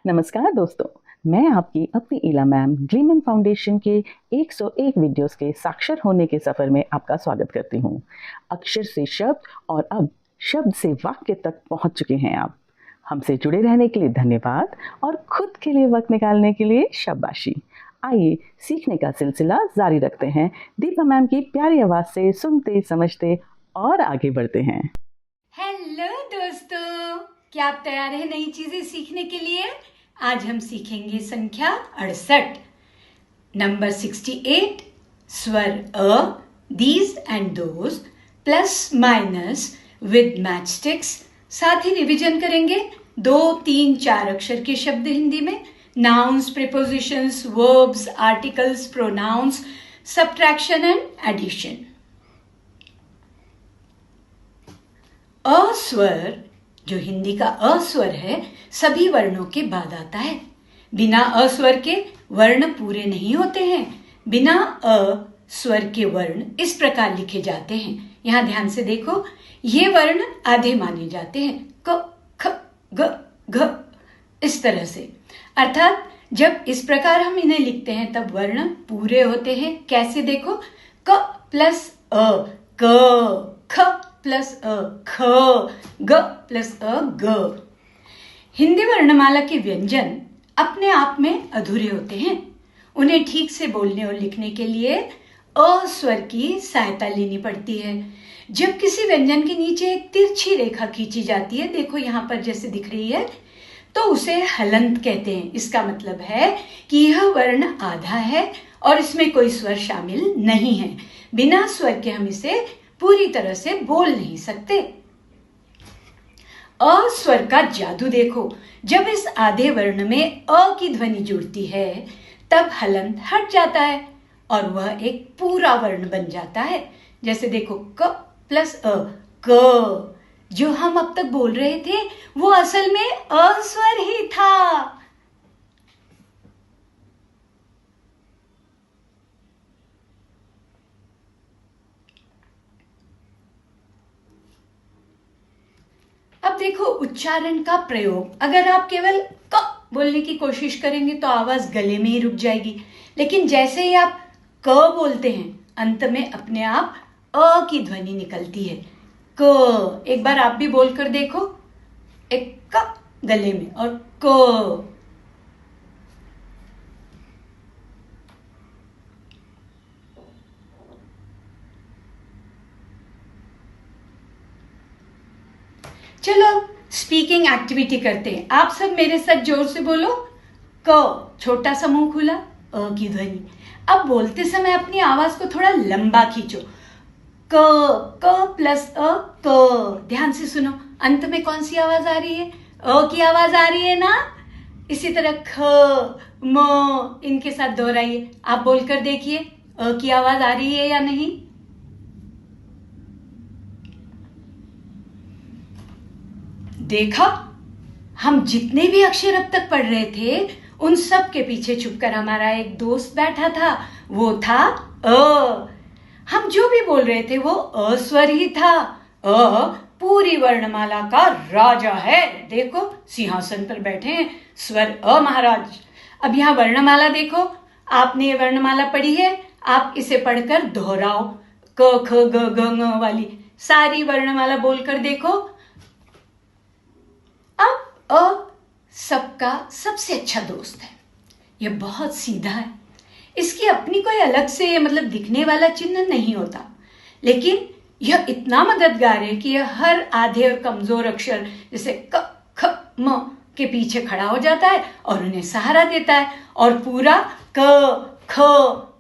नमस्कार दोस्तों, मैं आपकी अपनी इला मैम ग्लीमन फाउंडेशन के 101 वीडियोस के साक्षर होने के सफ़र में आपका स्वागत करती हूँ। अक्षर से शब्द और अब शब्द से वाक्य तक पहुँच चुके हैं आप। हमसे जुड़े रहने के लिए धन्यवाद और खुद के लिए वक्त निकालने के लिए शाबाशी। आइए सीखने का सिलसिला जारी रखते हैं दीपा मैम की प्यारी आवाज़ से सुनते समझते और आगे बढ़ते हैं। हेलो दोस्तों, क्या आप तैयार हैं नई चीजें सीखने के लिए? आज हम सीखेंगे संख्या 68, नंबर 68, स्वर अ, these and those, plus minus with matchsticks. साथ ही रिवीजन करेंगे 2, 3, 4 अक्षर के शब्द हिंदी में, nouns, prepositions, verbs, articles, pronouns, subtraction and addition. अस्वर, जो हिंदी का अस्वर है, सभी वर्णों के बाद आता है। बिना अस्वर के वर्ण पूरे नहीं होते हैं। बिना अ स्वर के वर्ण इस प्रकार लिखे जाते हैं। यहाँ ध्यान से देखो, ये वर्ण आधे माने जाते हैं, क, ख, ग, घ, इस तरह से। अर्थात जब इस प्रकार हम इन्हें लिखते हैं तब वर्ण पूरे होते हैं। कैसे देखो, क प्लस अ क, ख प्लस अ ख, ग प्लस अ ग। हिंदी वर्णमाला के व्यंजन अपने आप में अधूरे होते हैं। उन्हें ठीक से बोलने और लिखने के लिए अ स्वर की सहायता लेनी पड़ती है। जब किसी व्यंजन के नीचे एक तिरछी रेखा खींची जाती है, देखो यहाँ पर जैसे दिख रही है, तो उसे हलंत कहते हैं। इसका मतलब है कि यह वर्ण आधा है और इसमें कोई स्वर शामिल नहीं है। बिना स्वर के हम इसे पूरी तरह से बोल नहीं सकते। अ स्वर का जादू देखो, जब इस आधे वर्ण में अ की ध्वनि जुड़ती है तब हलंत हट जाता है और वह एक पूरा वर्ण बन जाता है। जैसे देखो, क प्लस अ क। जो हम अब तक बोल रहे थे वो असल में अ स्वर ही था। अब देखो उच्चारण का प्रयोग। अगर आप केवल क बोलने की कोशिश करेंगे तो आवाज गले में ही रुक जाएगी, लेकिन जैसे ही आप क बोलते हैं अंत में अपने आप अ की ध्वनि निकलती है, क। एक बार आप भी बोलकर देखो, एक क गले में और क। चलो स्पीकिंग एक्टिविटी करते हैं। आप सब मेरे साथ जोर से बोलो, क, छोटा सा मुंह खुला, अ की ध्वनि। अब बोलते समय अपनी आवाज को थोड़ा लंबा खींचो, क प्लस अ क। ध्यान से सुनो, अंत में कौन सी आवाज आ रही है? अ की आवाज आ रही है ना। इसी तरह ख, म, इनके साथ दोहराइए। आप बोलकर देखिए, अ की आवाज आ रही है या नहीं। देखा, हम जितने भी अक्षर अब तक पढ़ रहे थे उन सब के पीछे छुपकर हमारा एक दोस्त बैठा था, वो था अ। हम जो भी बोल रहे थे वो अस्वर ही था। अ पूरी वर्णमाला का राजा है। देखो सिंहासन पर बैठे हैं स्वर अ महाराज। अब यहाँ वर्णमाला देखो, आपने ये वर्णमाला पढ़ी है, आप इसे पढ़कर दोहराओ। क ख ग घ ङ वाली सारी वर्णमाला बोलकर देखो। अब अ सबका सबसे अच्छा दोस्त है। यह बहुत सीधा है। इसकी अपनी कोई अलग से मतलब दिखने वाला चिन्ह नहीं होता, लेकिन यह इतना मददगार है कि यह हर आधे और कमजोर अक्षर जैसे क ख म के पीछे खड़ा हो जाता है और उन्हें सहारा देता है और पूरा क ख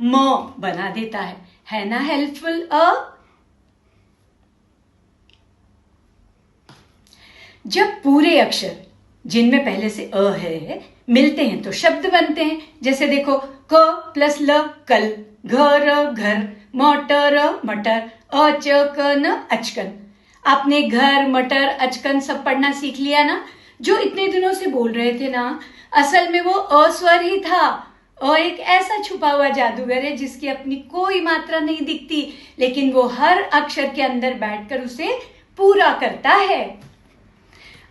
म बना देता है ना हेल्पफुल अ। जब पूरे अक्षर जिनमें पहले से अ है मिलते हैं तो शब्द बनते हैं। जैसे देखो, क प्लस ल कल, घर घर, मोटर मटर, अचकन अचकन। आपने घर, मटर, अचकन सब पढ़ना सीख लिया ना। जो इतने दिनों से बोल रहे थे ना, असल में वो अस्वर ही था। अ एक ऐसा छुपा हुआ जादूगर है जिसकी अपनी कोई मात्रा नहीं दिखती, लेकिन वो हर अक्षर के अंदर बैठकर उसे पूरा करता है।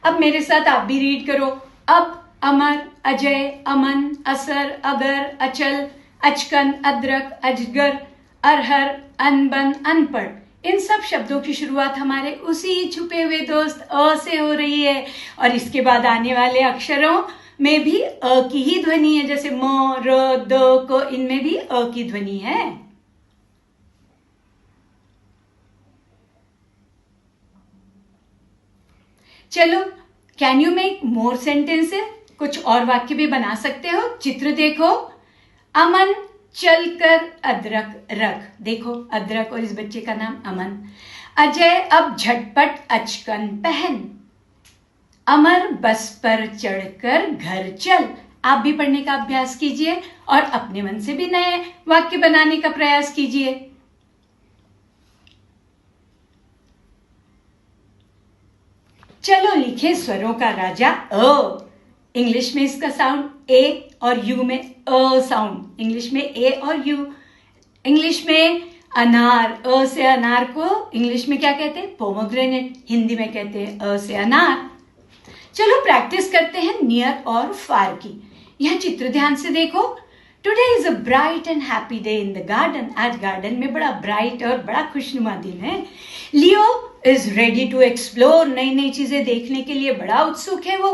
अब मेरे साथ आप भी रीड करो। अब अमर, अजय, अमन, असर, अगर, अचल, अचकन, अदरक, अजगर, अरहर, अनबन, अनपढ़, इन सब शब्दों की शुरुआत हमारे उसी छुपे हुए दोस्त अ से हो रही है। और इसके बाद आने वाले अक्षरों में भी अ की ही ध्वनि है, जैसे म, र, द, क, इनमें भी अ की ध्वनि है। चलो, can you make more sentences? कुछ और वाक्य भी बना सकते हो। चित्र देखो, अमन चलकर अदरक रख, देखो अदरक और इस बच्चे का नाम अमन। अजय अब झटपट अचकन पहन। अमर बस पर चढ़कर घर चल। आप भी पढ़ने का अभ्यास कीजिए और अपने मन से भी नए वाक्य बनाने का प्रयास कीजिए। चलो लिखें स्वरों का राजा अ। इंग्लिश में इसका साउंड ए और यू में अ साउंड। इंग्लिश में ए और यू। इंग्लिश में अनार, अ से अनार को इंग्लिश में क्या कहते हैं? पोमोग्रेनेट। हिंदी में कहते हैं अ से अनार। चलो प्रैक्टिस करते हैं नियर और फार की। यह चित्र ध्यान से देखो। Today is a bright and happy day in the garden. आज गार्डन में बड़ा ब्राइट और बड़ा खुशनुमा दिन है। लियो इज रेडी टू एक्सप्लोर। नई नई चीजें देखने के लिए बड़ा उत्सुक है वो।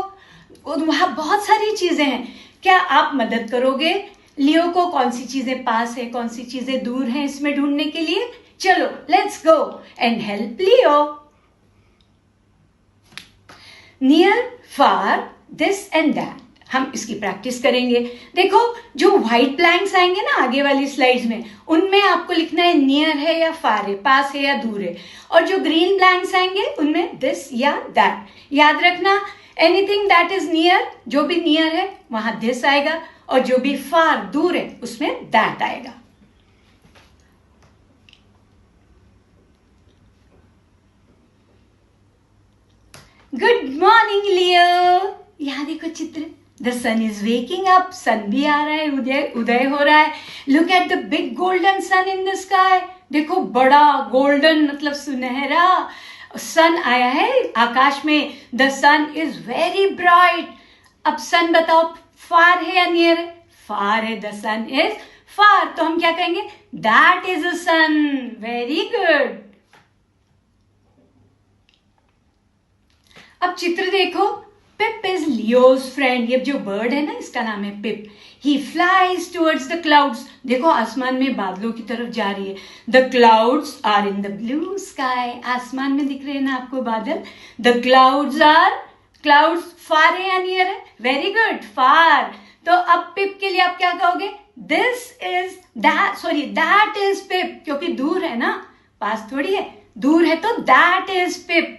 वहां बहुत सारी चीजें हैं। क्या आप मदद करोगे लियो को? कौन सी चीजें पास है, कौन सी चीजें दूर हैं, इसमें ढूंढने के लिए? चलो let's go and help Leo. Near, far, this and that. हम इसकी प्रैक्टिस करेंगे। देखो जो व्हाइट ब्लैंक्स आएंगे ना आगे वाली स्लाइड्स में, उनमें आपको लिखना है नियर है या फार है, पास है या दूर है। और जो ग्रीन ब्लैंक्स आएंगे उनमें दिस या दैट। याद रखना, एनीथिंग दैट इज नियर, जो भी नियर है वहां दिस आएगा, और जो भी फार दूर है उसमें दैट आएगा। Good morning Leo. यहां देखो चित्र। The sun is waking up. Sun भी आ रहा है, उदय हो रहा है। Look at the big golden sun in the sky. देखो बड़ा गोल्डन मतलब सुनहरा सन आया है आकाश में। The sun is very bright. अब सन बताओ, फार है या नियर है? फार है। The sun is far. तो हम क्या कहेंगे? That is a sun. Very good. अब चित्र देखो। Pip is Leo's friend. ये जो बर्ड है ना, इसका नाम है Pip. He flies towards the clouds. देखो आसमान में बादलों की तरफ जा रही है। The clouds are in the blue sky. आसमान में दिख रहे हैं ना आपको बादल। The clouds are, clouds far है या नियर है? Very good, far. तो अब पिप के लिए आप क्या कहोगे? This is that, sorry that is Pip, क्योंकि दूर है ना, पास थोड़ी है। दूर है तो that is Pip.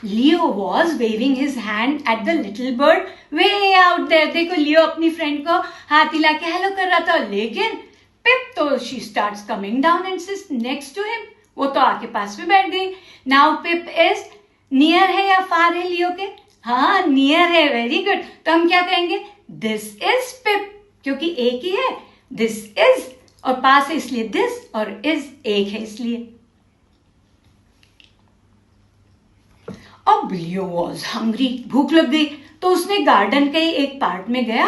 Leo was waving his hand at the little bird way out there. देखो लियो अपनी फ्रेंड को हाथ हिला के हेलो कर रहा था, लेकिन पिप तो she starts coming down and sits next to him. वो तो आके पास में बैठ गई। नाउ पिप इज नियर है या फार है लियो के? हाँ नियर है। Very good. तो हम क्या कहेंगे? दिस इज पिप, क्योंकि एक ही है। दिस इज और पास है इसलिए दिस, और इज एक है इसलिए। अब लियो वॉज हंग्री। भूख लग गई तो उसने गार्डन के एक पार्ट में गया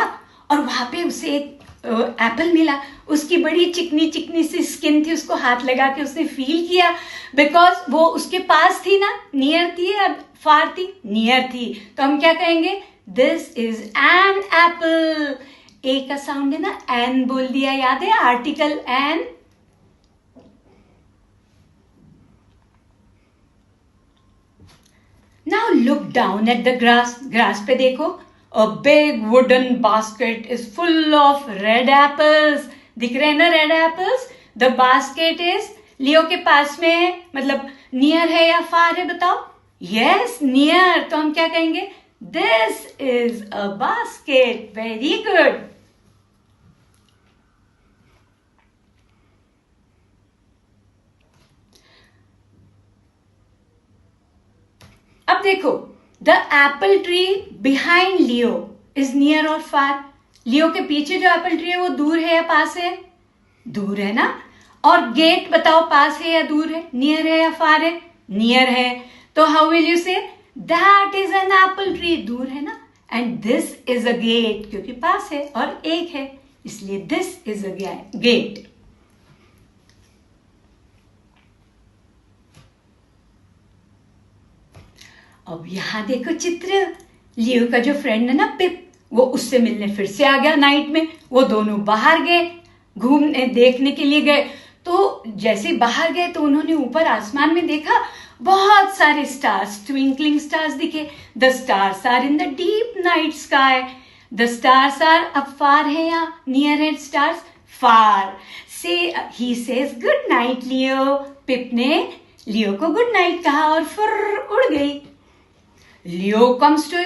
और वहां पे उसे एक एप्पल मिला। उसकी बड़ी चिकनी चिकनी सी स्किन थी, उसको हाथ लगा के उसने फील किया, बिकॉज वो उसके पास थी ना। नियर थी या फार थी? नियर थी। तो हम क्या कहेंगे? This is an apple. A का साउंड है ना, एन बोल दिया, याद है? Article an. Now look down at the grass. Grass पे देखो. A big wooden basket is full of red apples. दिख रहे हैं ना red apples? The basket is लियो के पास में है, मतलब near है या far है बताओ? Yes, near. तो हम क्या कहेंगे? This is a basket. Very good. अब देखो, the Apple tree behind Leo is near और फार। लियो के पीछे जो एप्पल ट्री है वो दूर है या पास है? दूर है ना। और गेट बताओ, पास है या दूर है? नियर है या फार है? नियर है। तो how will you say? That is an apple tree. दूर है ना। And this is a gate, क्योंकि पास है और एक है इसलिए दिस इज अ गेट। अब यहां देखो चित्र, लियो का जो फ्रेंड है ना पिप, वो उससे मिलने फिर से आ गया नाइट में। वो दोनों बाहर गए, घूमने देखने के लिए गए। तो जैसे बाहर गए तो उन्होंने ऊपर आसमान में देखा बहुत सारे स्टार्स, ट्विंकलिंग स्टार्स दिखे। The stars are in the deep night sky. The stars are अब फार है या नियर है स्टार्स? फार। से he says good night Leo. पिप ने लियो को गुड नाइट कहा और फुर्र उड़ गई। Leo comes to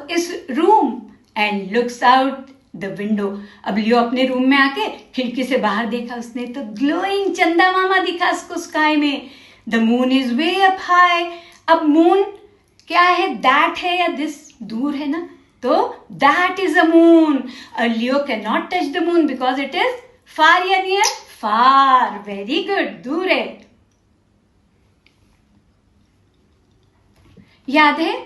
his room and looks out the window। अब लियो अपने रूम में आके खिड़की से बाहर देखा उसने तो ग्लोइंग चंदा मामा दिखा उसको स्काई में। The moon is way up high. अब मून क्या है, दैट है या दिस, दूर है ना, तो that is a moon. Leo can not touch the moon because it is फार या नियर? फार। वेरी गुड, दूर है। याद है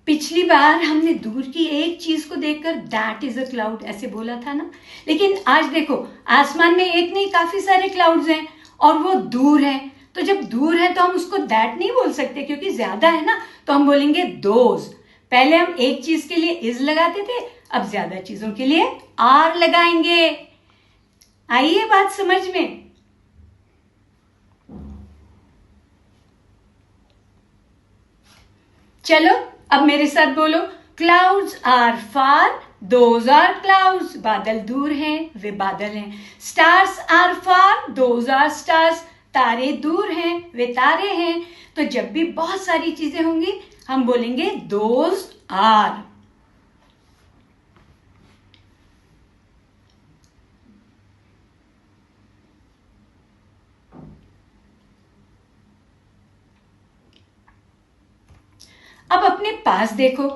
पिछली बार हमने दूर की एक चीज को देखकर दैट इज अ क्लाउड ऐसे बोला था ना, लेकिन आज देखो आसमान में एक नहीं काफी सारे क्लाउड्स हैं और वो दूर है। तो जब दूर है तो हम उसको दैट नहीं बोल सकते क्योंकि ज्यादा है ना, तो हम बोलेंगे दोज। पहले हम एक चीज के लिए इज लगाते थे, अब ज्यादा चीजों के लिए आर लगाएंगे। आइए बात समझ में। चलो अब मेरे साथ बोलो, clouds are far, those are clouds. बादल दूर हैं, वे बादल हैं। Stars are far, those are stars. तारे दूर हैं, वे तारे हैं। तो जब भी बहुत सारी चीजें होंगी हम बोलेंगे दोज आर। अब अपने पास देखो,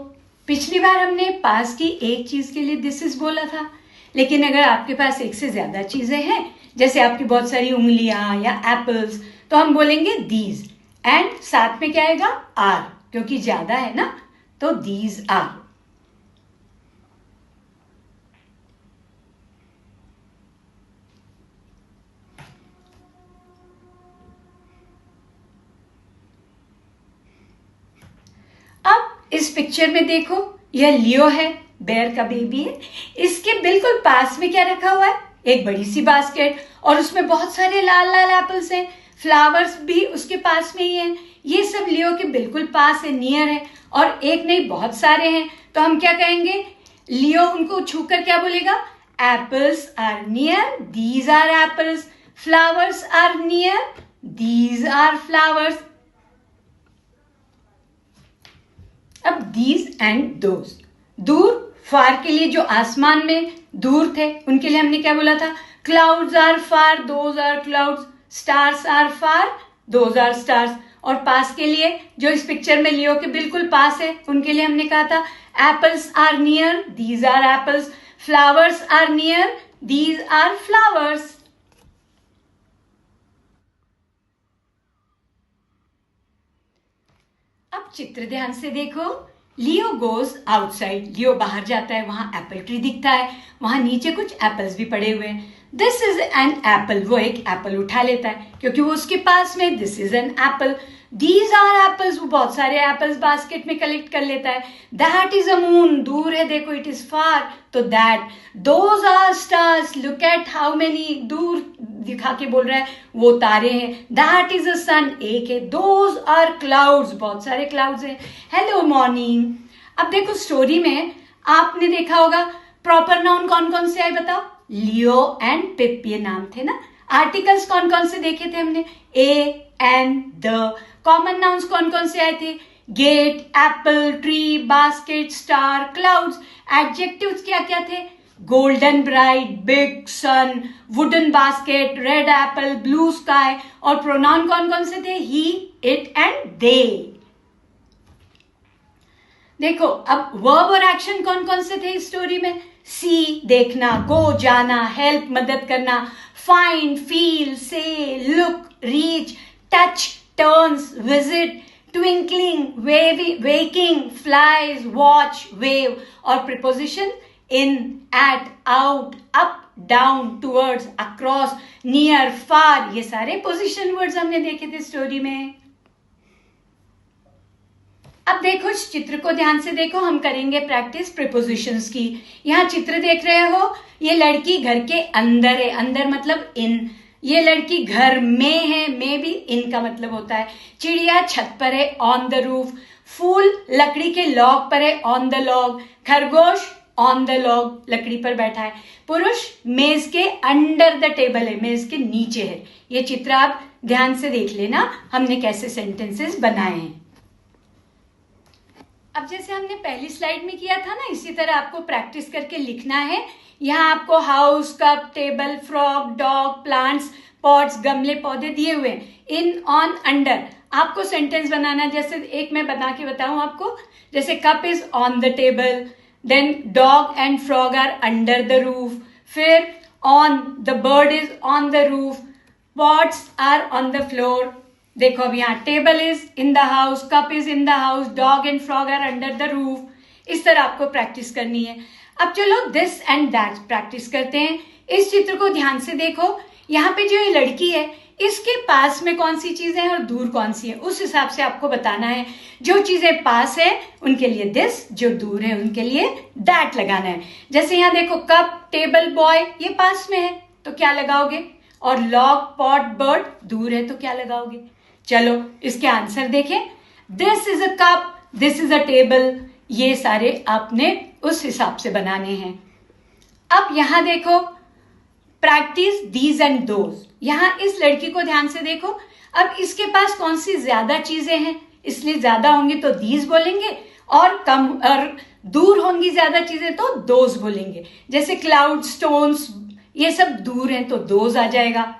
पिछली बार हमने पास की एक चीज के लिए दिस इज बोला था, लेकिन अगर आपके पास एक से ज्यादा चीजें हैं, जैसे आपकी बहुत सारी उंगलियां या एप्पल्स, तो हम बोलेंगे दीज। एंड साथ में क्या आएगा? आर, क्योंकि ज्यादा है ना, तो दीज आर। अब इस पिक्चर में देखो, यह लियो है, बेयर का बेबी है। इसके बिल्कुल पास में क्या रखा हुआ है? एक बड़ी सी बास्केट और उसमें बहुत सारे लाल लाल एप्पल्स हैं। फ्लावर्स भी उसके पास में ही हैं। ये सब लियो के बिल्कुल पास है, नियर है, और एक नहीं बहुत सारे हैं। तो हम क्या कहेंगे? लियो उनको छूकर क्या बोलेगा? Apples are near, these are apples. Flowers are near, these are flowers. अब दीज एंड दोज, दूर फार के लिए जो आसमान में दूर थे उनके लिए हमने क्या बोला था? Clouds are far, those are clouds. Stars are far, those are stars. और पास के लिए जो इस पिक्चर में लियो के बिल्कुल पास है उनके लिए हमने कहा था apples are near, these are apples. Flowers are near, these are flowers. अब चित्र ध्यान से देखो, लियो गोज आउटसाइड। लियो बाहर जाता है, वहां एप्पल ट्री दिखता है, वहां नीचे कुछ एप्पल्स भी पड़े हुए हैं। दिस इज एन एप्पल, वो एक एप्पल उठा लेता है क्योंकि वो उसके पास में, this is an apple. These are apples, वो बहुत सारे एप्पल्स बास्केट में कलेक्ट कर लेता है। दैट इज अ मून, दूर है देखो, इट इज फार, तो that. Those are stars, look at how many, दूर दिखा के बोल रहा है वो तारे हैं। दैट इज अ सन, एक है। दोज आर क्लाउड्स, बहुत सारे क्लाउड्स हैं। Hello morning. अब देखो स्टोरी में आपने देखा होगा प्रॉपर नाउन कौन कौन से आए बताओ? लियो एंड पिप, ये नाम थे ना। आर्टिकल्स कौन कौन से देखे थे हमने? A and the. Common nouns कौन कौन से आए थे? Gate, apple, tree, basket, star, clouds. Adjectives क्या क्या थे? Golden bright, big, sun, wooden basket, red apple, blue sky. और प्रोनाउन कौन कौन से थे? He, it and they. देखो अब वर्ब और एक्शन कौन कौन से थे इस स्टोरी में? सी, देखना, गो, जाना, हेल्प, मदद करना, find, feel, say, look, reach, touch, turns, visit, twinkling, waking, flies, watch, wave. और preposition in, at, out, up, down, towards, across, near, far, ये सारे पोजिशन वर्ड्स हमने देखे थे स्टोरी में। अब देखो इस चित्र को ध्यान से देखो, हम करेंगे प्रैक्टिस प्रीपोजिशंस की। यहाँ चित्र देख रहे हो, ये लड़की घर के अंदर है, अंदर मतलब इन। ये लड़की घर में है, में भी इन का मतलब होता है। चिड़िया छत पर है, ऑन द रूफ। फूल लकड़ी के लॉग पर है, ऑन द लॉग। खरगोश ऑन द लॉग, लकड़ी पर बैठा है। पुरुष मेज के अंडर द टेबल है, मेज के नीचे है। ये चित्र आप ध्यान से देख लेना, हमने कैसे सेंटेंसेस बनाए हैं। अब जैसे हमने पहली स्लाइड में किया था ना, इसी तरह आपको प्रैक्टिस करके लिखना है। यहाँ आपको house, cup, table, frog, dog, plants, pots, गमले, पौधे दिए हुए हैं। इन, ऑन, अंडर आपको सेंटेंस बनाना है। जैसे एक मैं बना के बताऊं आपको, जैसे cup is on the table, then dog and frog are under the roof, फिर on, the bird is on the roof, pots are on the floor. देखो अब यहाँ table is in the house, cup is in the house, dog and frog are under the roof. इस तरह आपको practice करनी है। अब चलो दिस एंड दैट प्रैक्टिस करते हैं। इस चित्र को ध्यान से देखो, यहाँ पे जो ये लड़की है, इसके पास में कौन सी चीजें हैं और दूर कौन सी है, उस हिसाब से आपको बताना है। जो चीजें पास है उनके लिए दिस, जो दूर है उनके लिए दैट लगाना है। जैसे यहाँ देखो कप, टेबल, बॉय, ये पास में है तो क्या लगाओगे, और लॉग, पॉट, बर्ड दूर है तो क्या लगाओगे। चलो इसके आंसर देखें। This is a cup, this is a table, ये सारे आपने उस हिसाब से बनाने हैं। अब यहां देखो प्रैक्टिस दीज एंड दोज। यहां इस लड़की को ध्यान से देखो, अब इसके पास कौन सी ज्यादा चीजें हैं, इसलिए ज्यादा होंगी तो दीज बोलेंगे, और कम और दूर होंगी ज्यादा चीजें तो दोज बोलेंगे। जैसे क्लाउड, स्टोन्स, ये सब दूर हैं तो दोज आ जाएगा,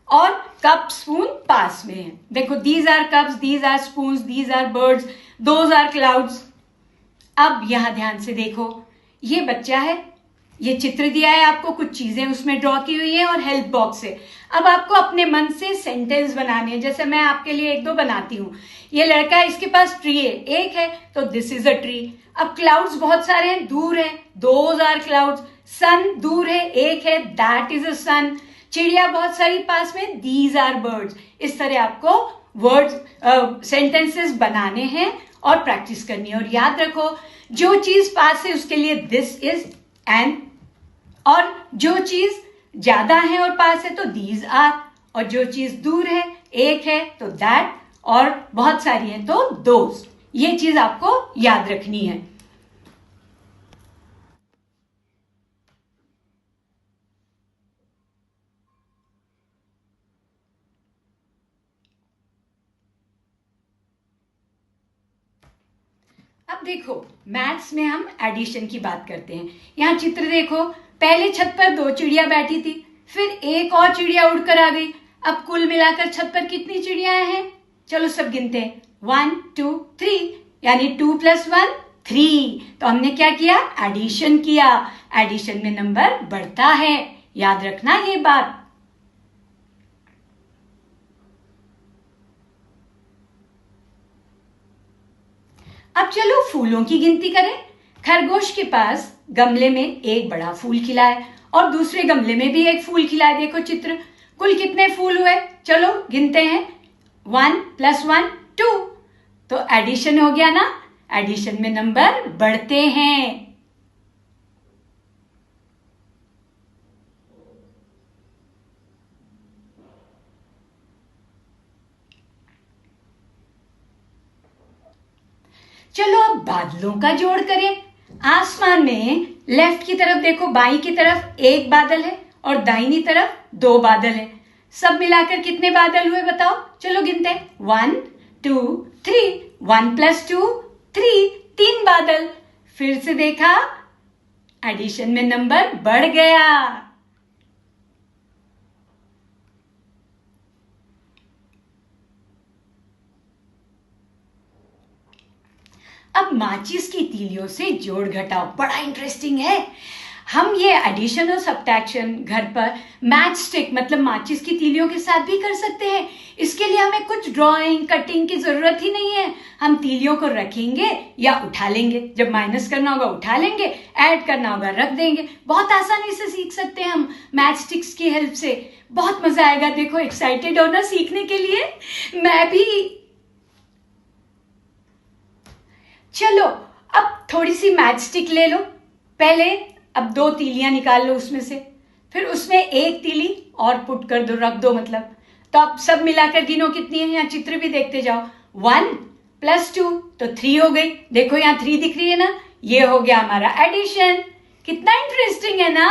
और कप, स्पून पास में है। देखो these are cups, these are spoons, these are birds, those are clouds. अब यहां ध्यान से देखो, ये बच्चा है, ये चित्र दिया है आपको, कुछ चीजें उसमें ड्रॉ की हुई है और हेल्प बॉक्स है। अब आपको अपने मन से सेंटेंस बनाने हैं, जैसे मैं आपके लिए एक दो बनाती हूं। ये लड़का है, इसके पास ट्री है, एक है तो दिस इज अ ट्री। अब क्लाउड्स बहुत सारे हैं, दूर है, दोज आर क्लाउड्स। सन दूर है, एक है, दैट इज अ सन। चिड़िया बहुत सारी पास में, दीज आर बर्ड्स। इस तरह आपको वर्ड्स सेंटेंसेस बनाने हैं और प्रैक्टिस करनी है। और याद रखो, जो चीज पास है उसके लिए दिस इज एंड, और जो चीज ज्यादा है और पास है तो दीज आर, और जो चीज दूर है, एक है तो दैट, और बहुत सारी है तो दोज। ये चीज आपको याद रखनी है। अब देखो मैथ्स में हम एडिशन की बात करते हैं। यहाँ चित्र देखो, पहले छत पर दो चिड़िया बैठी थी, फिर एक और चिड़िया उड़कर आ गई। अब कुल मिलाकर छत पर कितनी चिड़ियाएं हैं, चलो सब गिनते हैं। 1 2 3, यानी 2 + 1 3। तो हमने क्या किया, एडिशन किया। एडिशन में नंबर बढ़ता है, याद रखना ये बात। अब चलो फूलों की गिनती करें। खरगोश के पास गमले में एक बड़ा फूल खिला है और दूसरे गमले में भी एक फूल खिला है। देखो चित्र, कुल कितने फूल हुए, चलो गिनते हैं। 1 + 1 2, तो एडिशन हो गया ना, एडिशन में नंबर बढ़ते हैं। चलो अब बादलों का जोड़ करें। आसमान में लेफ्ट की तरफ देखो, बाई की तरफ एक बादल है और दाहिनी तरफ दो बादल है। सब मिलाकर कितने बादल हुए बताओ, चलो गिनते हैं। 1 2 3, 1 + 2 3, 3 बादल। फिर से देखा, एडिशन में नंबर बढ़ गया। अब माचिस की तीलियों से जोड़ घटाओ, बड़ा इंटरेस्टिंग है। हम ये एडिशन और सब्ट्रैक्शन घर पर मैच स्टिक मतलब माचिस की तीलियों के साथ भी कर सकते हैं। इसके लिए हमें कुछ ड्राइंग कटिंग की जरूरत ही नहीं है। हम तीलियों को रखेंगे या उठा लेंगे, जब माइनस करना होगा उठा लेंगे, ऐड करना होगा रख देंगे। बहुत आसानी से सीख सकते हैं हम मैच स्टिक्स की हेल्प से। बहुत मजा आएगा। देखो एक्साइटेड हो ना सीखने के लिए? मैं भी। चलो अब थोड़ी सी मैच स्टिक ले लो। पहले अब 2 तीलियां निकाल लो उसमें से, फिर उसमें 1 तीली और पुट कर दो, रख दो मतलब। तो अब सब मिलाकर गिनो कितनी है, यहाँ चित्र भी देखते जाओ। 1 + 2 तो 3 हो गई। देखो यहाँ 3 दिख रही है ना, ये हो गया हमारा एडिशन। कितना इंटरेस्टिंग है ना।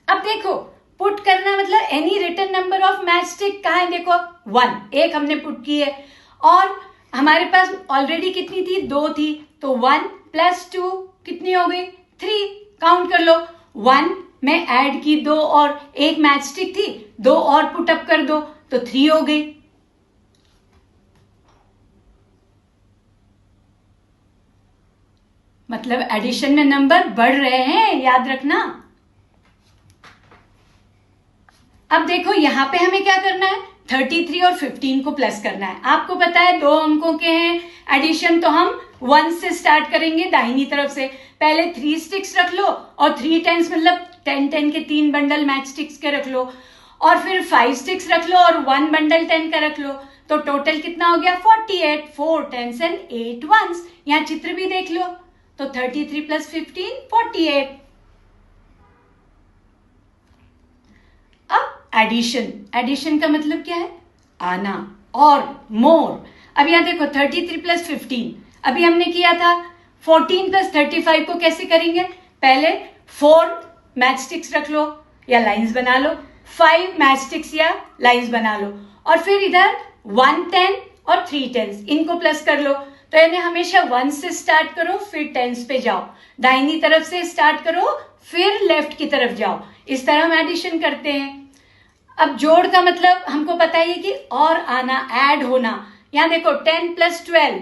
अब देखो पुट करना मतलब any written number of match stick कहाँ है, देखो 1 एक हमने पुट की है और हमारे पास ऑलरेडी कितनी थी, 2 थी। तो 1 + 2 कितनी हो गई, 3। काउंट कर लो। 1 में ऐड की 2 और 1 मैच स्टिक थी, 2 और पुट अप कर दो तो 3 हो गई। मतलब एडिशन में नंबर बढ़ रहे हैं, याद रखना। अब देखो यहाँ पे हमें क्या करना है, 33 और 15 को प्लस करना है। आपको पता है 2 अंकों के हैं एडिशन, तो हम 1 से स्टार्ट करेंगे दाहिनी तरफ से। पहले 3 स्टिक्स रख लो और 3 10 मतलब 10 के 3 बंडल मैच स्टिक्स के रख लो, और फिर 5 स्टिक्स रख लो और 1 बंडल 10 का रख लो। तो टोटल कितना हो गया, 48। 4 10s and 8 1s। यहाँ चित्र भी देख लो। तो 33 + 15 48। एडिशन का मतलब क्या है, आना और मोर। अब यहां देखो 33 + 15 अभी हमने किया था। 14 + 35 को कैसे करेंगे, पहले 4 मैच स्टिक्स रख लो या लाइंस बना लो, 5 मैच स्टिक्स या लाइंस बना लो, और फिर इधर 1 10 और 3 10s इनको प्लस कर लो। तो यानी हमेशा 1 से स्टार्ट करो फिर 10s पे जाओ, दाहिनी तरफ से स्टार्ट करो फिर लेफ्ट की तरफ जाओ। इस तरह हम एडिशन करते हैं। अब जोड़ का मतलब हमको पता ही है कि और आना, ऐड होना। यहां देखो 10 + 12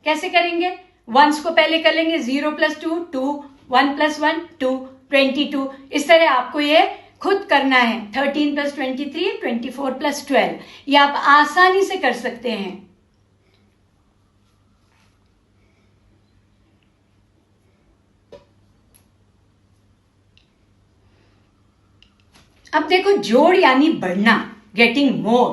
कैसे करेंगे, 1s को पहले कर लेंगे, 0 + 2 2, 1 + 1 2, 22। इस तरह आपको ये खुद करना है। 13 + 23 24 + 12 ये आप आसानी से कर सकते हैं। अब देखो जोड़ यानी बढ़ना, गेटिंग मोर,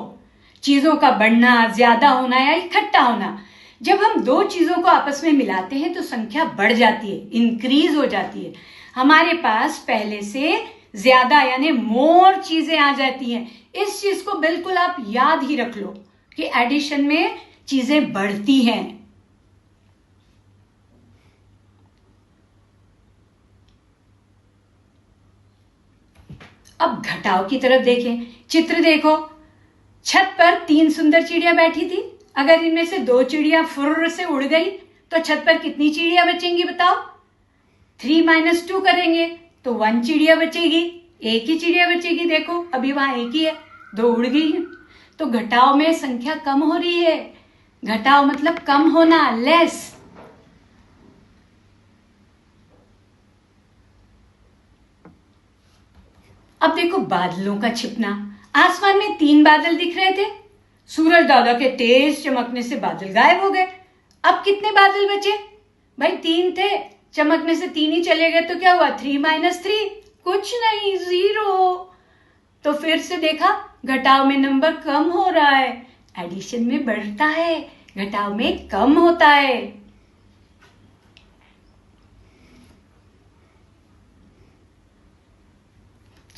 चीजों का बढ़ना, ज्यादा होना या इकट्ठा होना। जब हम 2 चीजों को आपस में मिलाते हैं तो संख्या बढ़ जाती है, इंक्रीज हो जाती है। हमारे पास पहले से ज्यादा यानी मोर चीजें आ जाती हैं। इस चीज को बिल्कुल आप याद ही रख लो कि एडिशन में चीजें बढ़ती हैं। अब घटाव की तरफ देखें, चित्र देखो। छत पर 3 सुंदर चिड़िया बैठी थी। अगर इनमें से 2 चिड़िया फुर्र से उड़ गई तो छत पर कितनी चिड़िया बचेंगी बताओ। 3 - 2 करेंगे तो 1 चिड़िया बचेगी, एक ही चिड़िया बचेगी। देखो अभी वहां एक ही है, 2 उड़ गई है। तो घटाव में संख्या कम हो रही है। घटाव मतलब कम होना, लेस। अब देखो बादलों का छिपना। आसमान में 3 बादल दिख रहे थे। सूरज दादा के तेज चमकने से बादल गायब हो गए। अब कितने बादल बचे भाई, 3 थे, चमकने से 3 ही चले गए। तो क्या हुआ, 3 - 3 कुछ नहीं, 0। तो फिर से देखा घटाव में नंबर कम हो रहा है, एडिशन में बढ़ता है, घटाव में कम होता है।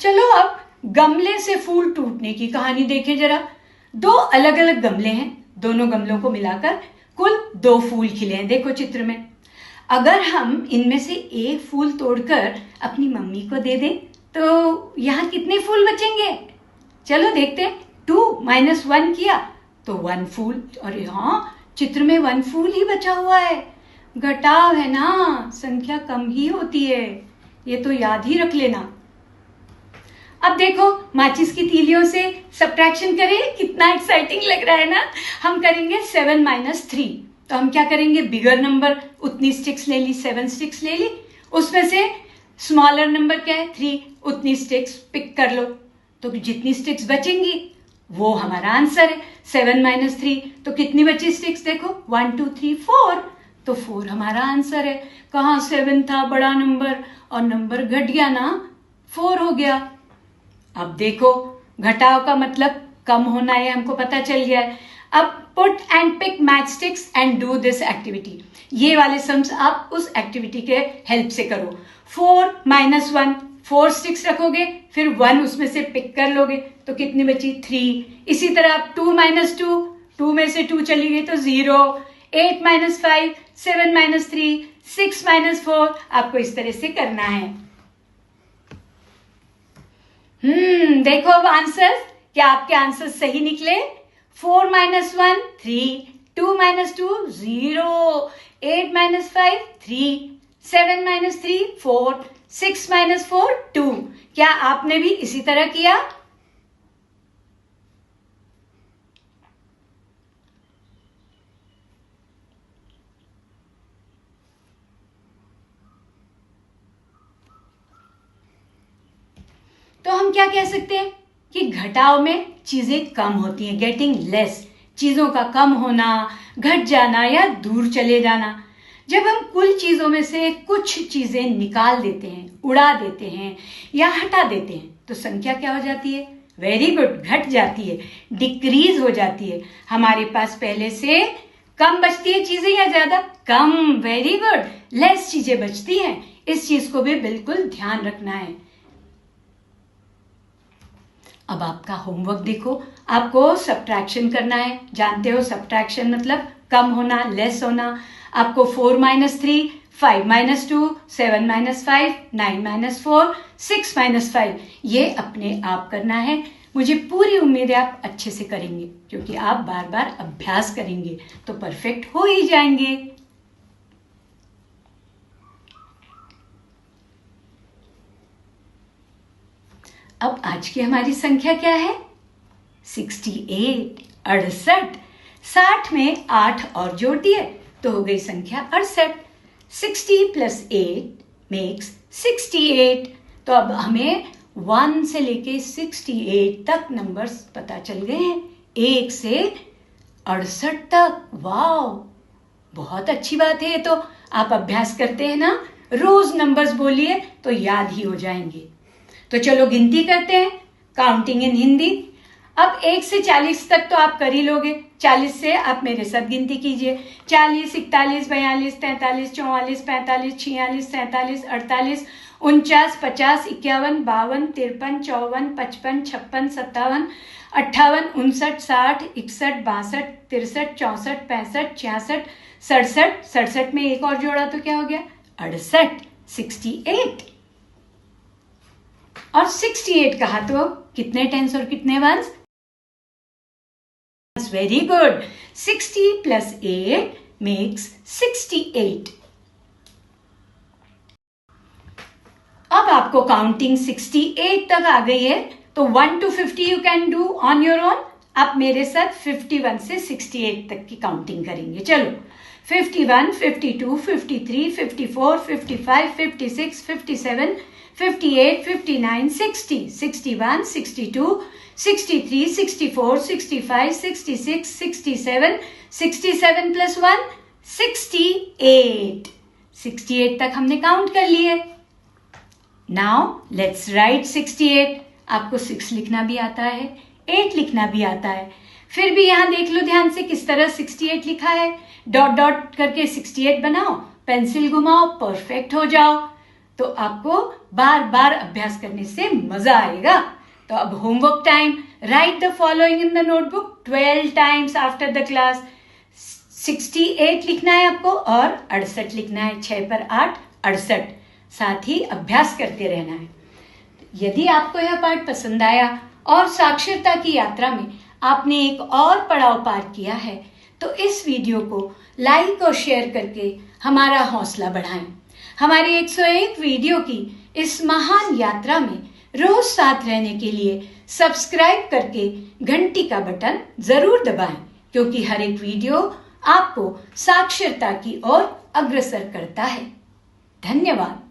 चलो अब गमले से फूल टूटने की कहानी देखें जरा। 2 अलग अलग गमले हैं, दोनों गमलों को मिलाकर कुल 2 फूल खिले हैं। देखो चित्र में। अगर हम इनमें से एक फूल तोड़कर अपनी मम्मी को दे दें तो यहाँ कितने फूल बचेंगे, चलो देखते हैं। 2 - 1 किया तो 1 फूल, और यहाँ चित्र में 1 फूल ही बचा हुआ है। घटाव है ना, संख्या कम ही होती है, ये तो याद ही रख लेना। अब देखो माचिस की तीलियों से सब्ट्रैक्शन करें, कितना एक्साइटिंग लग रहा है ना। हम करेंगे 7 - 3, तो हम क्या करेंगे, बिगर नंबर उतनी स्टिक्स ले ली, 7 स्टिक्स ले ली, उसमें से स्मॉलर नंबर क्या है 3, उतनी स्टिक्स पिक कर लो, तो जितनी स्टिक्स बचेंगी वो हमारा आंसर है। 7 - 3, तो कितनी बची स्टिक्स देखो, 1 2 3 4, तो 4 हमारा आंसर है। कहाँ 7 था बड़ा नंबर और नंबर घट गया ना, 4 हो गया। अब देखो घटाव का मतलब कम होना है, हमको पता चल गया है। अब put and pick match sticks and do this activity, ये वाले सम्स आप उस एक्टिविटी के हेल्प से करो। 4 - 1, 4 स्टिक्स रखोगे, फिर 1 उसमें से पिक कर लोगे, तो कितनी बची 3। इसी तरह आप 2 - 2, 2 में से 2 चली गई तो 0। 8 - 5, 7 - 3, 6 - 4, आपको इस तरह से करना है। देखो अब आंसर, क्या आपके आंसर सही निकले? 4 - 1 3, 2 - 2 0, 8 - 5 3, 7 - 3 4, 6 - 4 2। क्या आपने भी इसी तरह किया? तो हम क्या कह सकते हैं कि घटाव में चीजें कम होती हैं, गेटिंग लेस, चीजों का कम होना, घट जाना या दूर चले जाना। जब हम कुल चीजों में से कुछ चीजें निकाल देते हैं, उड़ा देते हैं या हटा देते हैं, तो संख्या क्या हो जाती है? वेरी गुड, घट जाती है, डिक्रीज हो जाती है। हमारे पास पहले से कम बचती है चीजें या ज्यादा? कम, वेरी गुड, लेस चीजें बचती हैं। इस चीज को भी बिल्कुल ध्यान रखना है। अब आपका होमवर्क देखो, आपको सब्ट्रैक्शन करना है। जानते हो सब्ट्रैक्शन मतलब कम होना, लेस होना। आपको 4 - 3, 5 - 2, 7 - 5, 9 - 4, 6 - 5, ये अपने आप करना है। मुझे पूरी उम्मीद है आप अच्छे से करेंगे, क्योंकि आप बार बार अभ्यास करेंगे तो परफेक्ट हो ही जाएंगे। अब आज की हमारी संख्या क्या है? 68, 68। 60 में 8 और जोड़ दिए तो हो गई संख्या 68। 60 + 8 मेक्स 68। तो अब हमें 1 से लेके 68 तक नंबर्स पता चल गए हैं, 1 से 68 तक। वाह, बहुत अच्छी बात है। ये तो आप अभ्यास करते हैं ना, रोज नंबर्स बोलिए तो याद ही हो जाएंगे। तो चलो गिनती करते हैं, काउंटिंग इन हिंदी। अब 1 से 40 तक तो आप कर ही लोगे। 40 से आप मेरे साथ गिनती कीजिए। 40, 41, 42, 43, 44, 45, 46, 47, 48, 49, 50, 51, 52, 53, 54, 55, 56, 57, 58, 59, 60, 61, 62, 63, 64, 65, 66, 67, 67 में एक और जोड़ा तो क्या हो गया? 68, 68। और 68 कहा तो कितने टेंस और कितने वंस? Very good, 60 + 8 makes 68। अब आपको काउंटिंग 68 तक आ गई है, तो 1 to 50 you can do on your own. आप मेरे साथ 51 से 68 तक की काउंटिंग करेंगे। चलो, 51, 52, 53, 54, 55, 56, 57, 58, 59, 60, 61, 62, 63, 64, 65, 66, 67, 67 + 1 68। 68 तक हमने काउंट कर लिए। Now let's write 68। आपको 6 लिखना भी आता है, 8 लिखना भी आता है। फिर भी यहां देख लो ध्यान से किस तरह 68 लिखा है। डॉट डॉट करके 68 बनाओ, पेंसिल घुमाओ, परफेक्ट हो जाओ। तो आपको बार बार अभ्यास करने से मजा आएगा। तो अब homework time. Right the following in the notebook 12 times after the class. 68 लिखना है आपको और 68 लिखना है। 6 पर 8 68। साथ ही अभ्यास करते रहना है। यदि आपको यह पाठ पसंद आया और साक्षरता की यात्रा में आपने एक और पड़ाव पार किया है, तो इस वीडियो को लाइक और शेयर करके हमारा हौसला बढ़ाएं। हमारी 101 वीडियो की इस महान यात्रा में रोज साथ रहने के लिए सब्सक्राइब करके घंटी का बटन जरूर दबाएं, क्योंकि हर एक वीडियो आपको साक्षरता की ओर अग्रसर करता है। धन्यवाद।